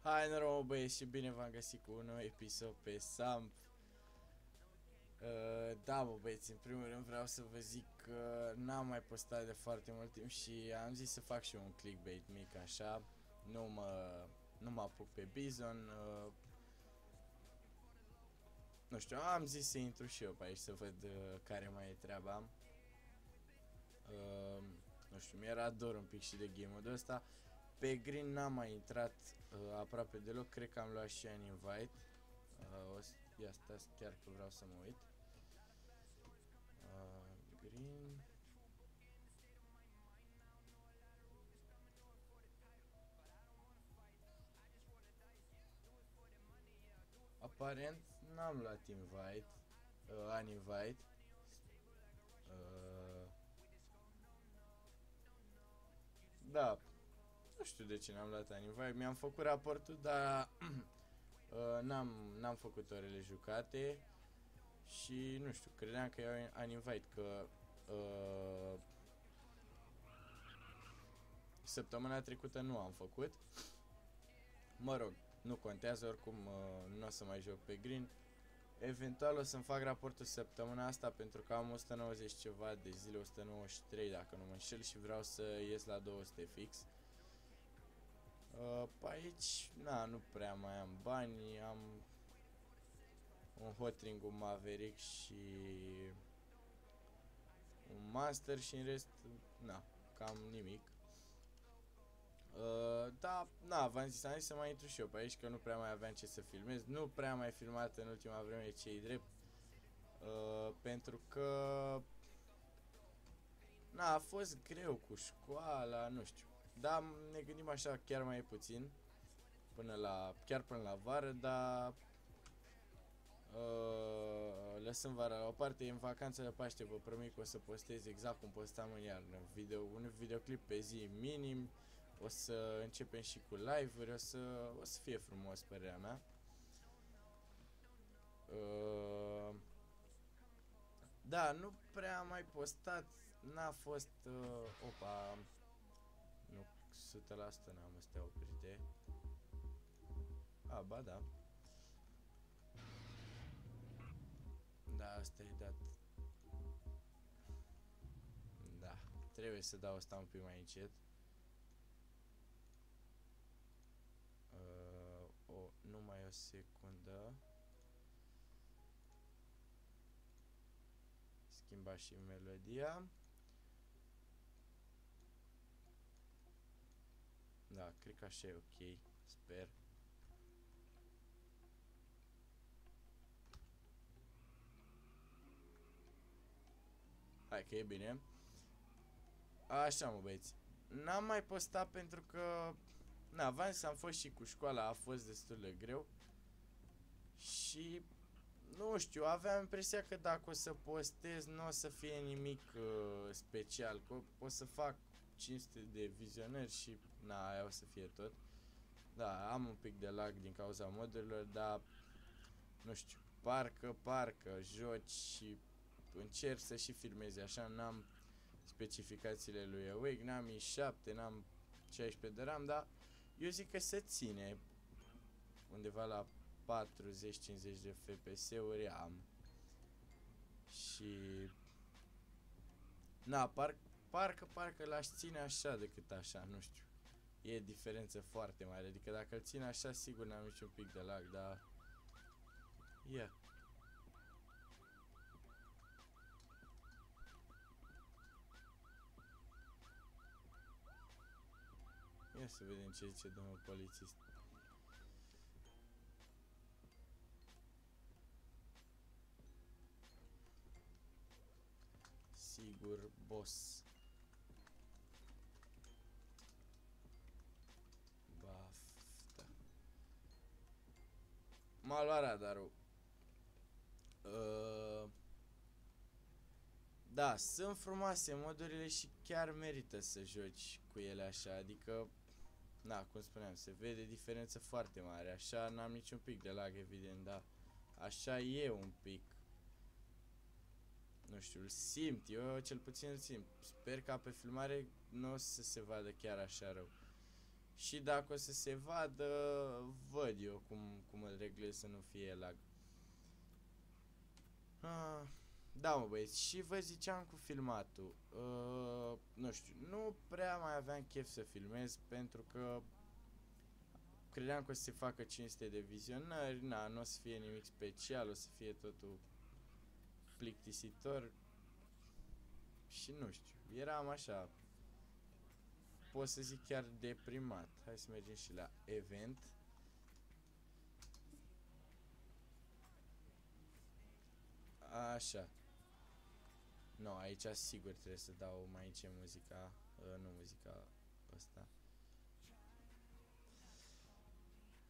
Hai noroc băieți și bine v-am găsit cu un nou episod pe Samp. Da bă băieți, în primul rând vreau să vă zic că n-am mai postat de foarte mult timp și am zis să fac și eu un clickbait mic așa. Nu mă apuc pe Bizon. Nu știu, am zis să intru și eu pe aici să văd care mai e treaba. Nu știu, mi-era dor un pic și de game-ul ăsta. Pe Green n-am mai intrat aproape deloc, cred că am luat și un invite. Ia stați chiar că vreau să mă uit. Green. Aparent n-am luat invite, un invite. Da, nu știu de ce n-am luat un invite, mi-am făcut raportul, dar n-am făcut orele jucate și nu știu, credeam că e un invite, că săptămâna trecută nu am făcut. Mă rog, nu contează, oricum nu o să mai joc pe Green. Eventual o să-mi fac raportul săptămâna asta pentru că am 190 ceva de zile, 193 dacă nu mă înșel și vreau să ies la 200 fix. Pe aici, nu prea mai am bani, am un Hotring, un Maverick și un Master și în rest, cam nimic. Da, v-am zis, am zis să mai intru și eu pe aici, că nu prea mai aveam ce să filmez. Nu prea am mai filmat în ultima vreme, ce-i drept. Pentru că a fost greu cu școala, nu știu. Dar ne gândim așa, chiar mai puțin chiar până la vară, dar lăsăm vara la o parte. În vacanța de Paște vă promit că o să postez exact cum postam în iarnă, un videoclip pe zi minim. O să începem și cu live-uri, o să fie frumos, părerea mea. Da, nu prea am mai postat, n-a fost, opa, nu, 100% n-am astea oprite. Ba da. Da, asta e dat. Da, trebuie să dau asta un pic mai încet. Numai o secundă. Schimba și melodia. Da, cred că așa e ok, sper. Hai că e bine. Așa mă băieți, n-am mai postat pentru că v-am zis, am fost și cu școala, a fost destul de greu. Și nu știu, aveam impresia că dacă o să postez nu o să fie nimic special, că o să fac 500 de vizionări și aia o să fie tot. Da, am un pic de lag din cauza modurilor, dar nu știu, parcă joci și încerc să și filmezi așa, n-am specificațiile lui Awake, n-am i7, n-am 16 de RAM, dar eu zic că se ține undeva la 40-50 de FPS-uri am. Și parcă l-aș ține așa decât așa, nu știu. E diferență foarte mare, adică dacă îl țin așa sigur n-am niciun pic de lag, dar ia să vedem ce zice domnul polițist. Sigur, boss. Bafta. M-a luat radarul. Da, sunt frumoase modurile și chiar merită să joci cu ele așa, adică cum spuneam, se vede diferență foarte mare. Așa n-am niciun pic de lag, evident, dar așa e un pic. Nu știu, îl simt, cel puțin îl simt. Sper ca pe filmare nu o să se vadă chiar așa rău. Și dacă o să se vadă, văd eu cum îl reglez să nu fie lag. Da, mă băieți, și vă ziceam cu filmatul. Nu știu, nu prea mai aveam chef să filmez pentru că credeam că o să se facă 500 de vizionări, nu o să fie nimic special, o să fie totul plictisitor. Și nu știu, eram așa, pot să zic chiar deprimat. Hai să mergem și la event. Așa. Nu, aici sigur trebuie să dau mai ce muzica, nu muzica asta.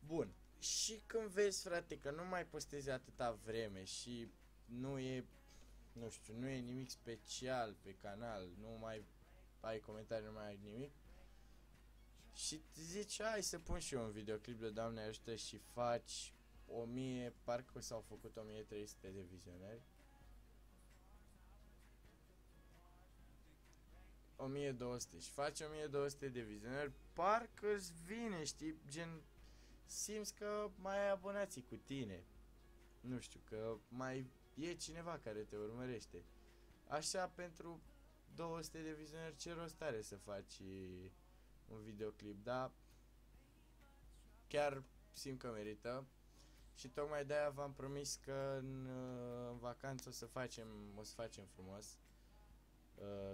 Bun. Și când vezi, frate, că nu mai postezi atâta vreme și nu e, nu știu, nu e nimic special pe canal, nu mai ai comentarii, nu mai ai nimic, și zici, hai să pun și eu un videoclip de Doamne ajută și faci 1000, parcă s-au făcut 1300 de vizionări. 1200 și faci 1200 de vizionări, parcă îți vine, știi, gen, simți că mai ai abonații cu tine. Nu știu, că mai e cineva care te urmărește. Așa, pentru 200 de vizionări, ce rost are să faci un videoclip, dar chiar simt că merită. Și tocmai de-aia v-am promis că în vacanță o să facem frumos.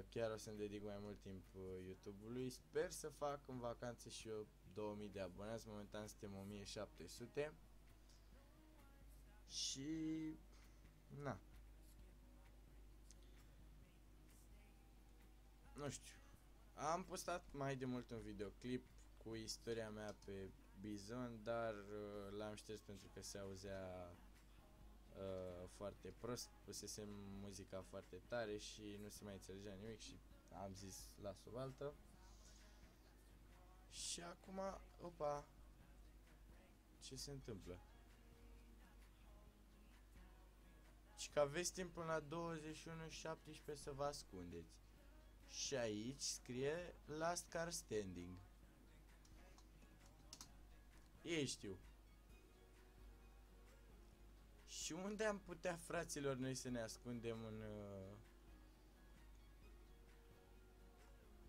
Chiar o să-mi dedic mai mult timp YouTube-ului. Sper să fac în vacanță și eu 2000 de abonați. Momentan suntem 1700. Și na, nu știu. Am postat mai de mult un videoclip cu istoria mea pe Bizon, dar l-am șters pentru că se auzea foarte prost, pusesem muzica foarte tare și nu se mai înțelegea nimic și am zis las-o baltă. Și acum, opa, ce se întâmplă? Și că aveți timp până la 21:17 să vă ascundeți. Și aici scrie Last Car Standing. Ei știu. Și unde am putea, fraților, noi să ne ascundem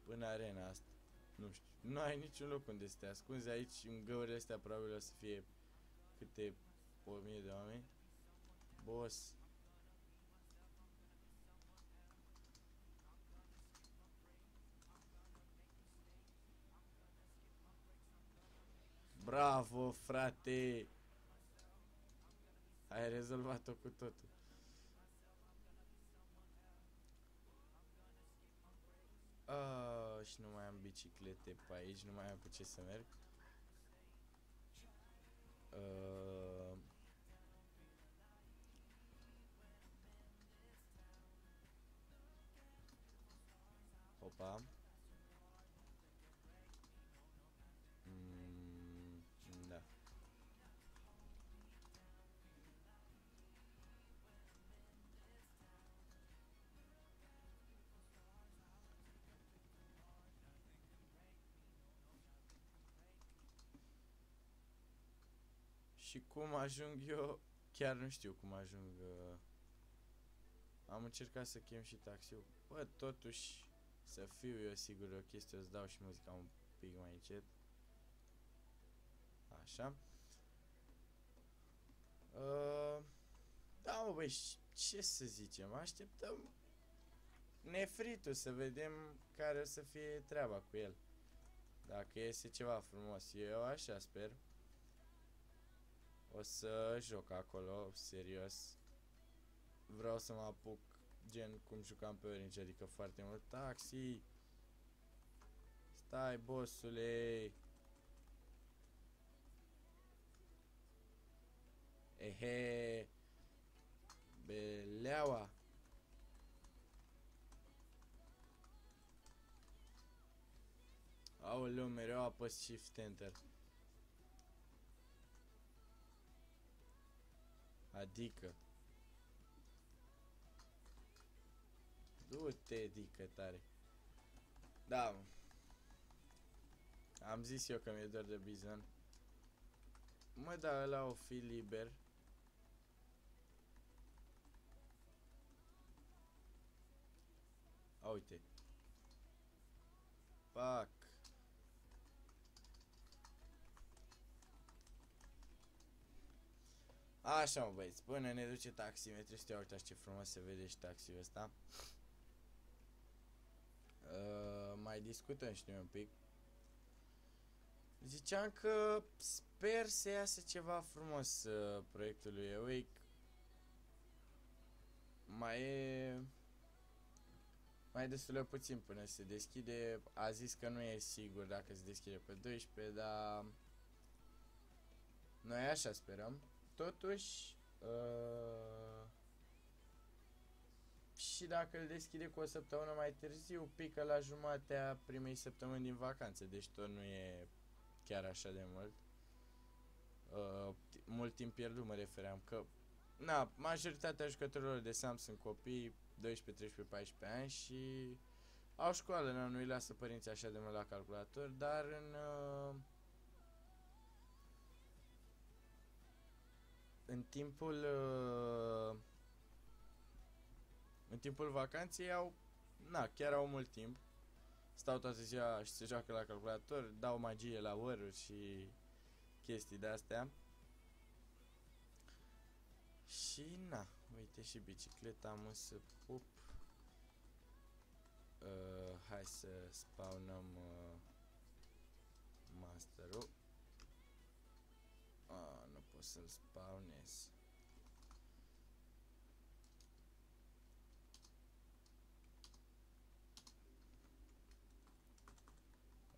în arena asta? Nu știu. Nu ai niciun loc unde să te ascunzi. Aici, în găurile astea, probabil o să fie câte 1000 de oameni. Boss. Bravo, frate! Ai rezolvat-o cu totul. Și nu mai am biciclete pe aici, nu mai am cu ce să merg. Opa. Da. Și cum ajung eu? Chiar nu știu cum ajung. Am încercat să chem și taxiul. Bă, totuși, să fiu eu sigur o chestie, îți dau și muzica un pic mai încet. Așa. Da, mă, băi, ce să zicem? Așteptăm nefritul să vedem care o să fie treaba cu el. Dacă iese ceva frumos, eu așa sper. O să joc acolo, serios. Vreau să mă apuc gen cum jucam pe Orange, adică foarte mult. Taxi! Stai, bossule! Ehe! Beleaua! Aoleu, mereu apăs Shift Enter. Adică du-te, dică tare. Da, mă. Am zis eu că mi-e dor de bizon. Mă, da, ăla o fi liber. A, uite. Pac. Așa, mă, băieți, până ne duce taximetristul. Ia uitați ce frumos se vede și taxiul ăsta. Mai discutăm și noi un pic. Ziceam că sper să iasă ceva frumos proiectul lui Awake. Mai e destul de puțin până se deschide. A zis că nu e sigur dacă se deschide pe 12, dar noi așa sperăm. Totuși, și dacă îl deschide cu o săptămână mai târziu, pică la jumatea primei săptămâni din vacanță, deci tot nu e chiar așa de mult. Mult timp pierdut mă refeream, că na, majoritatea jucătorilor de Samsung copii 12, 13, 14 ani și au școală, nu îi lasă părinții așa de mult la calculator, dar în timpul vacanței chiar au mult timp. Stau toată ziua și se joacă la calculator, dau magie la Word-uri și chestii de astea. Și na, uite și bicicleta mă să pup. Hai să spawnăm masterul. Nu pot să-l spawnez.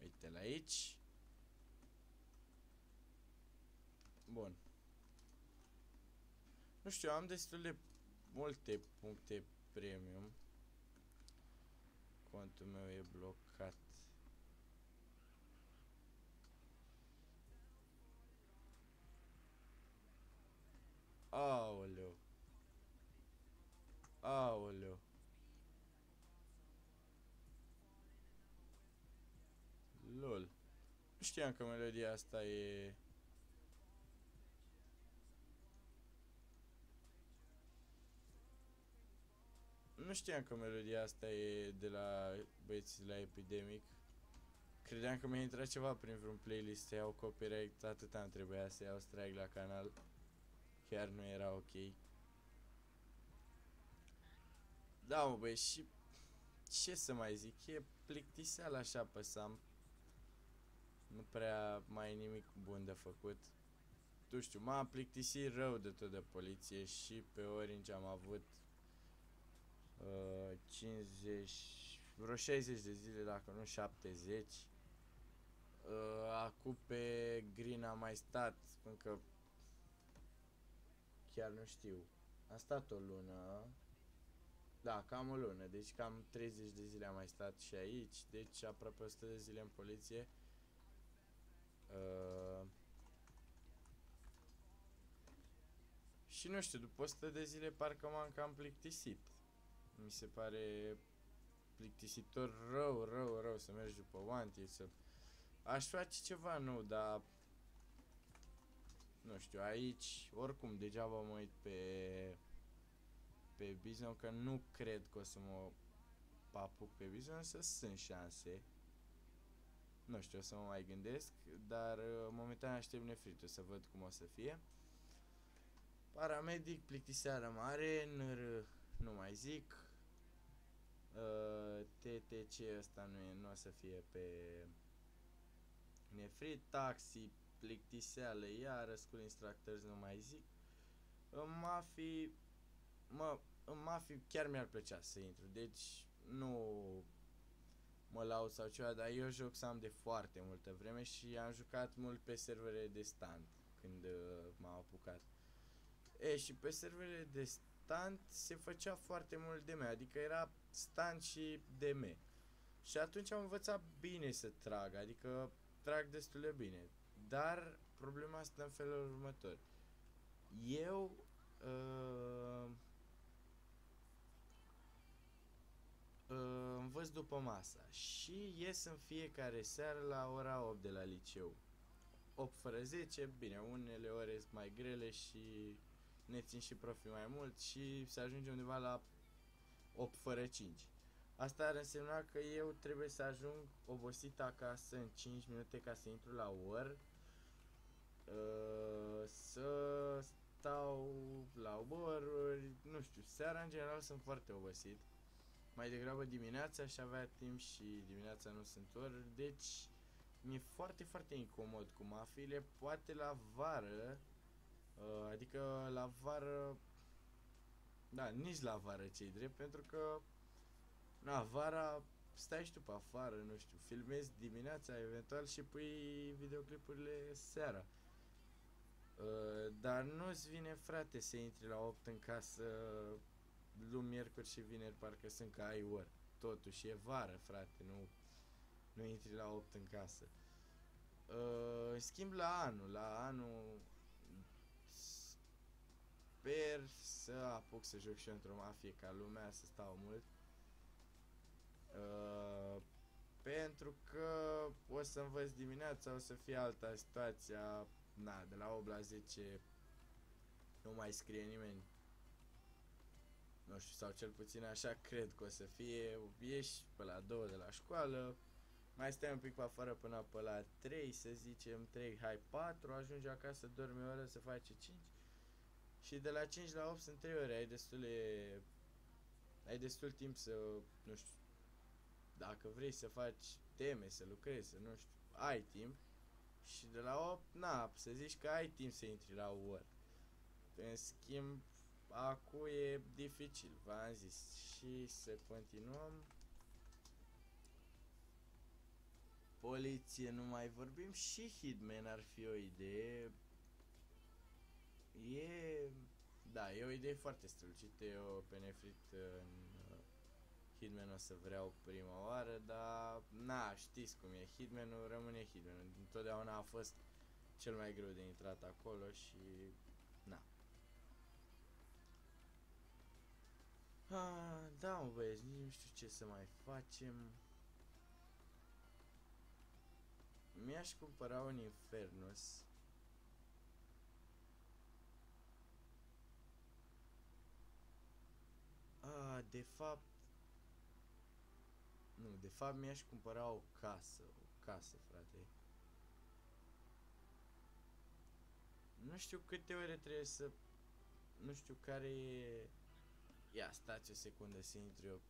Uite-l aici. Bun. Nu știu, am destul de multe puncte premium. Contul meu e blocat. Aoleu. Aoleu. LOL. Nu știam că melodia asta e... Nu știam că melodia asta e de la băieții la Epidemic. Credeam că mi-a intrat ceva prin vreun playlist să iau copyright, atât am trebuia să iau strike la canal. Chiar nu era ok. Da, mă, băi, și ce să mai zic, e plictiseală așa pe Sam. Nu prea mai e nimic bun de făcut. Nu știu, m-am plictisit rău de tot de poliție și pe Orange am avut 50, vreo 60 de zile, dacă nu 70. Acum pe Green am mai stat, încă chiar nu știu. Am stat o lună. Da, cam o lună, deci cam 30 de zile am mai stat și aici, deci aproape 100 de zile în poliție. Și nu știu, după 100 de zile parcă m-am cam plictisit. Mi se pare plictisitor rău să mergi după Wanted, să... Aș face ceva nou, dar... Nu știu, aici, oricum, degeaba mă uit pe Bizon, că nu cred că o să mă apuc pe Bizon, să sunt șanse. Nu știu, o să mă mai gândesc, dar momentan aștept nefritul să văd cum o să fie. Paramedic, plictiseară mare, NR, nu mai zic. TTC ăsta nu o să fie pe nefrit. Taxi, plictiseală, iară, School Instructors, nu mai zic. În Mafii chiar mi-ar plăcea să intru, deci nu mă laud sau ceva, dar eu joc Sam de foarte multă vreme și am jucat mult pe servere de stand când m-am apucat. Și pe serverele de stand se făcea foarte mult DM, adică era stand și DM. Și atunci am învățat bine să trag, adică trag destul de bine. Dar problema asta în felul următor. Eu învăț după masa și ies în fiecare seară la ora 8 de la liceu. 8 fără 10, bine, unele ore sunt mai grele și ne țin și profii mai mult și se ajunge undeva la 8 fără 5. Asta ar însemna că eu trebuie să ajung obosit acasă în 5 minute ca să intru la Word, să stau la oboruri, nu știu, seara în general sunt foarte obosit. Mai degrabă dimineața și avea timp și dimineața nu sunt ori, deci mi-e foarte, foarte incomod cu mafiile, poate la vară, adică la vară, da, nici la vară ce-i drept, pentru că, na, vara stai și tu pe afară, nu știu, filmezi dimineața eventual și pui videoclipurile seara. Dar nu-ți vine, frate, să intri la 8 în casă luni, miercuri și vineri, parcă sunt că ai ori. Totuși e vară, frate, nu intri la 8 în casă. În schimb la anul sper să apuc să joc și eu într-o mafie ca lumea, să stau mult. Pentru că o să învăț dimineața, o să fie alta situația, na, de la 8 la 10 nu mai scrie nimeni. Nu știu, sau cel puțin așa cred că o să fie, ieși pe la 2 de la școală, mai stai un pic pe afară până pe la 3, să zicem 3, hai 4, ajungi acasă, dormi o oră, se face 5 și de la 5 la 8 sunt 3 ore, ai destul timp să, nu știu, dacă vrei să faci teme, să lucrezi, să nu știu, ai timp și de la 8, na, să zici că ai timp să intri la Word. În schimb, acum e dificil, v-am zis, și să continuăm. Poliție nu mai vorbim și Hitman ar fi o idee. Da, e o idee foarte strălucită, eu pe Nefrit în Hitman o să vreau prima oară, dar na, știți cum e, Hitman-ul rămâne Hitman, întotdeauna a fost cel mai greu de intrat acolo și na. Da, mă băieți, nici nu știu ce să mai facem. Mi-aș cumpăra un Infernus. De fapt... Nu, de fapt mi-aș cumpăra o casă. O casă, frate. Nu știu câte ore trebuie să... Nu știu care e... Ia, stați o secundă să intru eu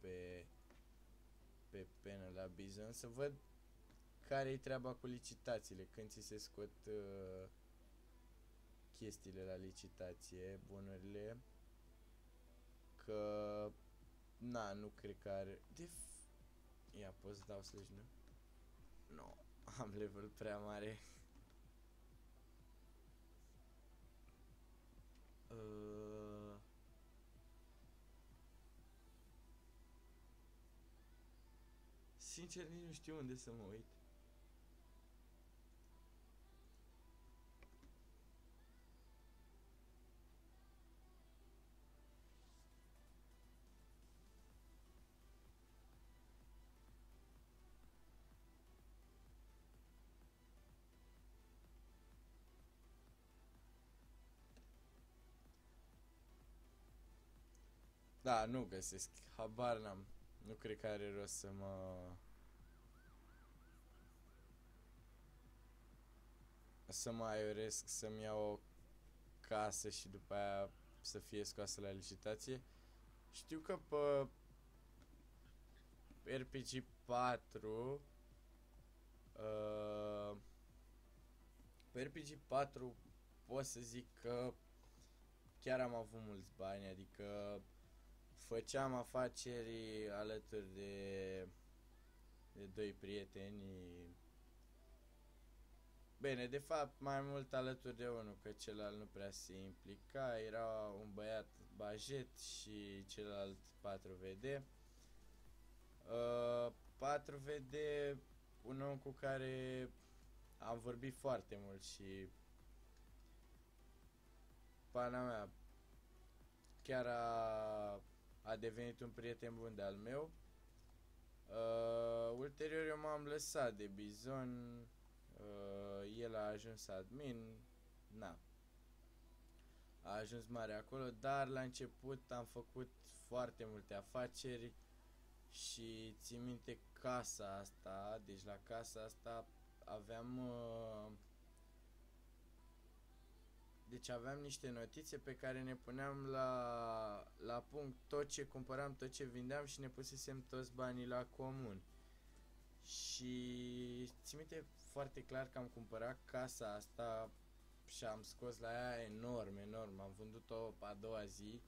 pe penă la Bizon, să văd care-i treaba cu licitațiile, când ți se scot chestiile la licitație, bunurile. Că... Na, nu cred că are... Ia, poți să dau slash, nu? Nu, am level prea mare. Sincer, nici nu știu unde să mă uit. Da, nu găsesc. Habar n-am. Nu cred că are rost să mă aioresc, să-mi iau o casă și după aia să fie scoasă la licitație. Știu că pe RPG 4 pe RPG 4 pot să zic că chiar am avut mulți bani, adică făceam afaceri alături de doi prieteni. Bine, de fapt mai mult alături de unul, că celălalt nu prea se implica, era un băiat bajet și celălalt 4VD. 4VD, un om cu care am vorbit foarte mult și pana mea chiar a devenit un prieten bun de-al meu. Ulterior eu m-am lăsat de Bizon, el a ajuns admin, na, a ajuns mare acolo, dar la început am făcut foarte multe afaceri și țin minte casa asta, deci la casa asta aveam, deci aveam niște notițe pe care ne puneam la punct tot ce cumpăram, tot ce vindeam și ne pusesem toți banii la comun. Și țin minte foarte clar că am cumpărat casa asta și am scos la ea enorm, enorm. Am vândut-o a doua zi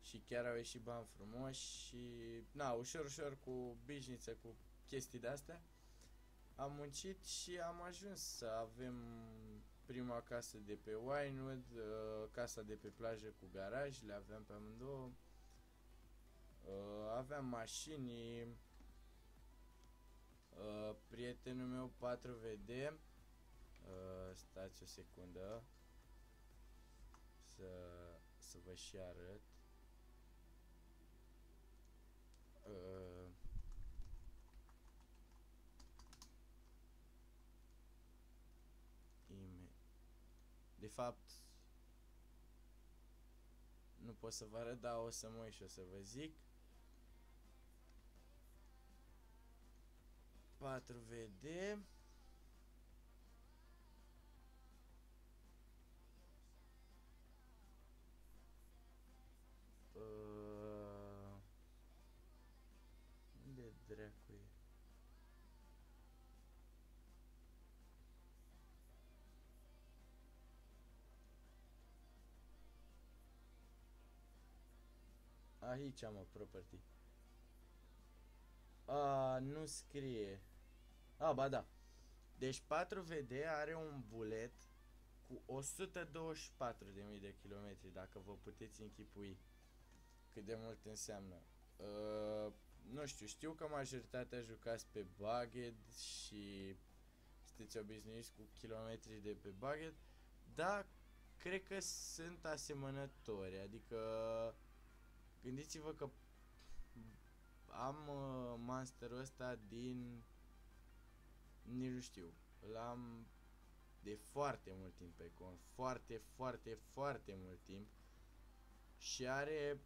și chiar au ieșit bani frumoși și, na, ușor, ușor, cu bișniță, cu chestii de-astea, am muncit și am ajuns să avem prima casă de pe Winewood, casa de pe plajă cu garaj, le aveam pe amândouă, aveam mașini, prietenul meu 4VD, stați o secundă să vă și arăt. De fapt nu pot să vă arăt, dar o să mă uit și o să vă zic. 4VD. Unde dracu e? Aici am o property. Nu scrie. Ba da. Deci 4VD are un bulet cu 124.000 de kilometri, dacă vă puteți închipui cât de mult înseamnă. Nu știu, știu că majoritatea jucați pe Bugged și sunteți obișnuiți cu kilometri de pe Bugged, dar cred că sunt asemănători, adică gândiți-vă că am Monsterul ăsta din, nici nu știu, l-am de foarte mult timp pe cont, foarte, foarte, foarte mult timp și are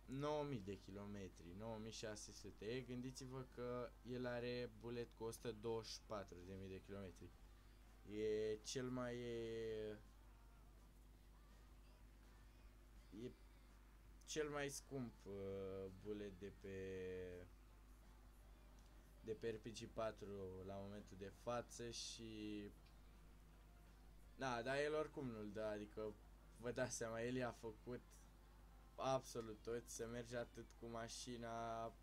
9000 de kilometri, 9600. Gândiți-vă că el are bulet cu 124.000 de kilometri. E cel mai e cel mai scump bulet de pe RPG4 la momentul de față și dar el oricum nu-l dă, adică vă dați seama, el i-a făcut absolut tot, să merge atât cu mașina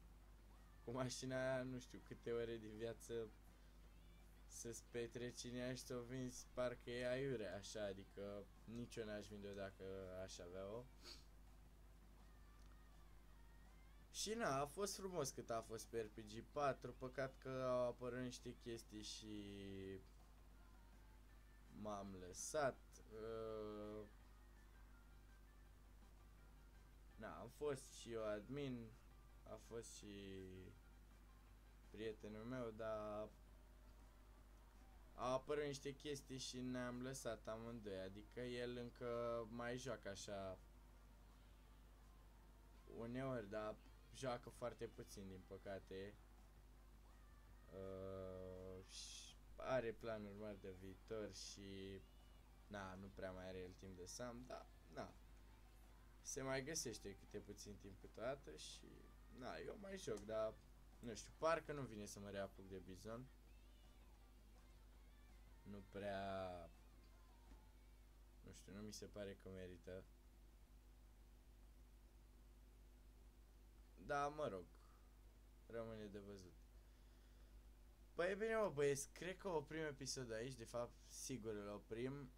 aia, nu știu câte ore din viață să-ți petreci în ea și să o vinzi, parcă e aiurea, așa, adică nici eu n-aș vinde-o dacă aș avea-o. Și a fost frumos cât a fost pe RPG 4, păcat că au apărut niște chestii și m-am lăsat. Am fost și eu admin, a fost și prietenul meu, dar au apărut niște chestii și ne-am lăsat amândoi, adică el încă mai joacă așa uneori, dar joacă foarte puțin, din păcate. Și are planuri mari de viitor și nu prea mai are el timp de Sam, dar se mai găsește câte puțin timp câteodată și eu mai joc, dar nu știu, parcă nu vine să mă reapuc de Bizon. Nu prea, nu știu, nu mi se pare că merită. Da, mă rog, rămâne de văzut. Păi e bine, mă băieți, cred că oprim episodul aici, de fapt sigur îl oprim.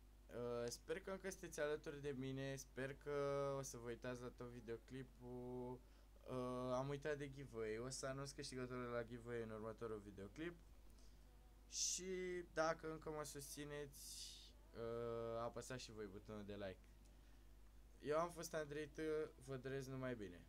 Sper că încă sunteți alături de mine, sper că o să vă uitați la tot videoclipul. Am uitat de giveaway, o să anunț câștigătorul la giveaway în următorul videoclip. Și dacă încă mă susțineți, apăsați și voi butonul de like. Eu am fost Andrei T, vă doresc numai bine.